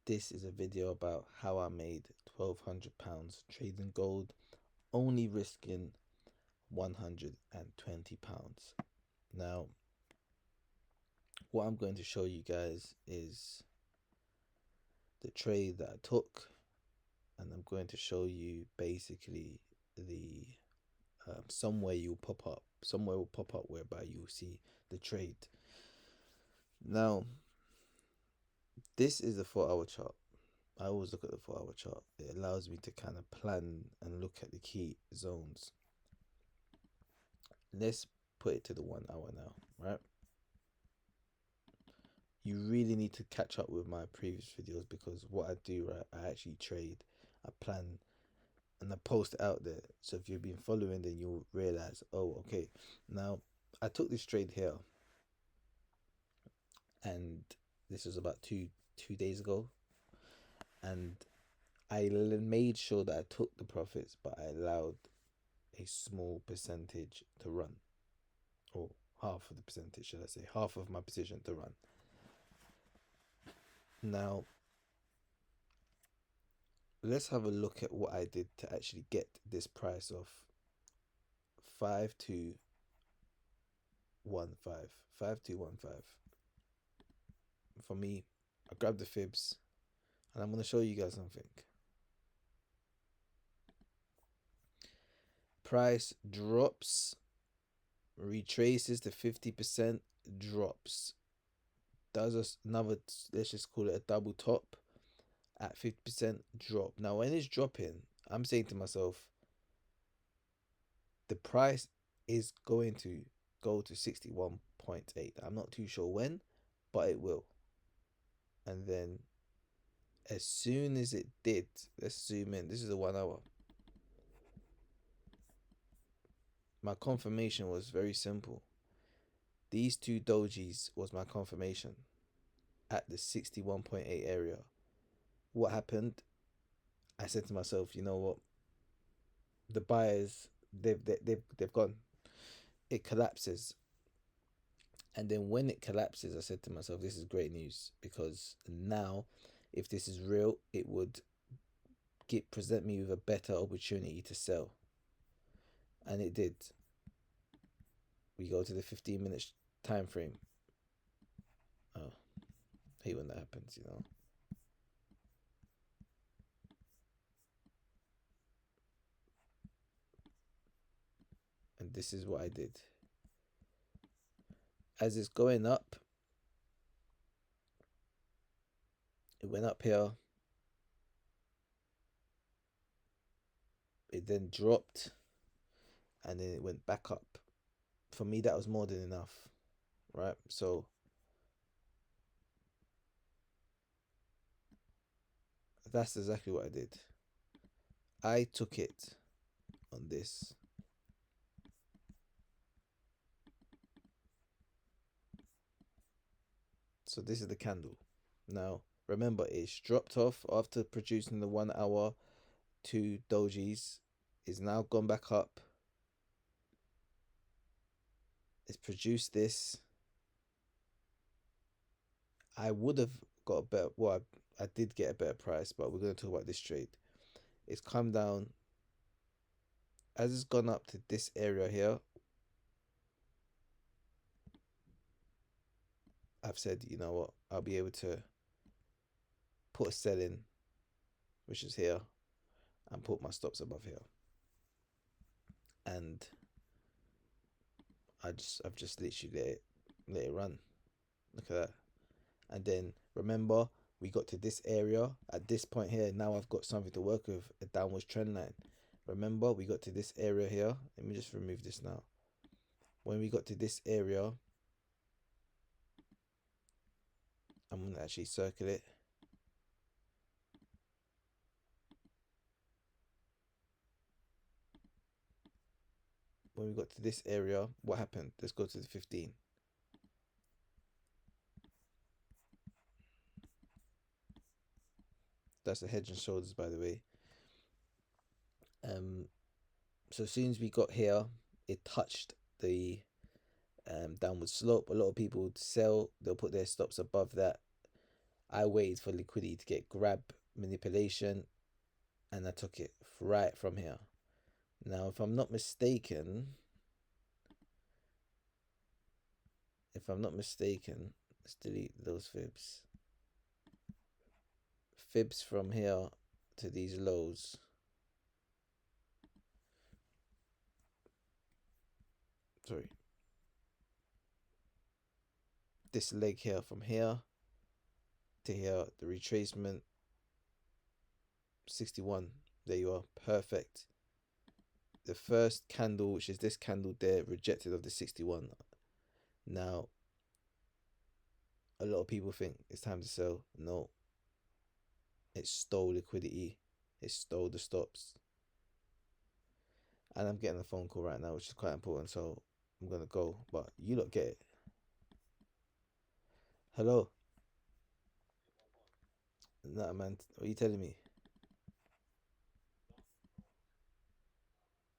This is a video about how I made £1,200 trading gold, only risking £120. Now, what I'm going to show you guys is the trade that I took, and I'm going to show you basically the somewhere will pop up whereby you'll see the trade. Now, this is the 4-hour chart. I always look at the 4-hour chart. It allows me to kind of plan and look at the key zones. Let's put it to the 1 hour now, right? You really need to catch up with my previous videos, because what I do, right, I actually trade, I plan, and I post it out there. So if you've been following, then you'll realize, oh, okay. Now, I took this trade here, and this was about two days ago, and I made sure that I took the profits, but I allowed a small percentage to run, or half of the percentage, should I say, half of my position to run. Now, let's have a look at what I did to actually get this price of 5215. 5215. For me, I grabbed the fibs, and I'm going to show you guys something. Price drops, retraces to 50%, drops, does another, let's just call it a double top at 50%, drop. Now, when it's dropping, I'm saying to myself, the price is going to go to 61.8. I'm not too sure when, but it will. And then as soon as it did, let's zoom in. This is a 1 hour. My confirmation was very simple. These two dojis was my confirmation at the 61.8 area. What happened? I said to myself, you know what? The buyers, they've gone. It collapses. And then when it collapses, I said to myself, this is great news, because now, if this is real, it would present me with a better opportunity to sell. And it did. We go to the 15-minute time frame. Oh, I hate when that happens, you know. And this is what I did. As it's going up, it went up here. It then dropped, and then it went back up. For me, that was more than enough, right? So that's exactly what I did. I took it on this. So this is the candle. Now, remember, it's dropped off after producing the 1 hour, two dojis. It's now gone back up. It's produced this. I would have got a better, well, I did get a better price, but we're going to talk about this trade. It's come down. As it's gone up to this area here, I've said, you know what, I'll be able to put a sell in, which is here, and put my stops above here. And I've just literally let it run. Look at that. And then remember, we got to this area at this point here. Now I've got something to work with, a downwards trend line. Remember, we got to this area here. Let me just remove this now. When we got to this area, I'm going to actually circle it. When we got to this area, what happened? Let's go to the 15. That's the Head and Shoulders, by the way. So as soon as we got here, it touched the downward slope. A lot of people would sell. They'll put their stops above that. I waited for liquidity to get grab manipulation, and I took it right from here. Now, if I'm not mistaken, let's delete those fibs. Fibs from here to these lows. Sorry. This leg here from here to here, the retracement 61. There you are. Perfect. The first candle, which is this candle there, rejected of the 61. Now, a lot of people think it's time to sell. No. It stole liquidity. It stole the stops. And I'm getting a phone call right now, which is quite important, so I'm gonna go. But you lot get it. Hello? Nah, man. What are you telling me?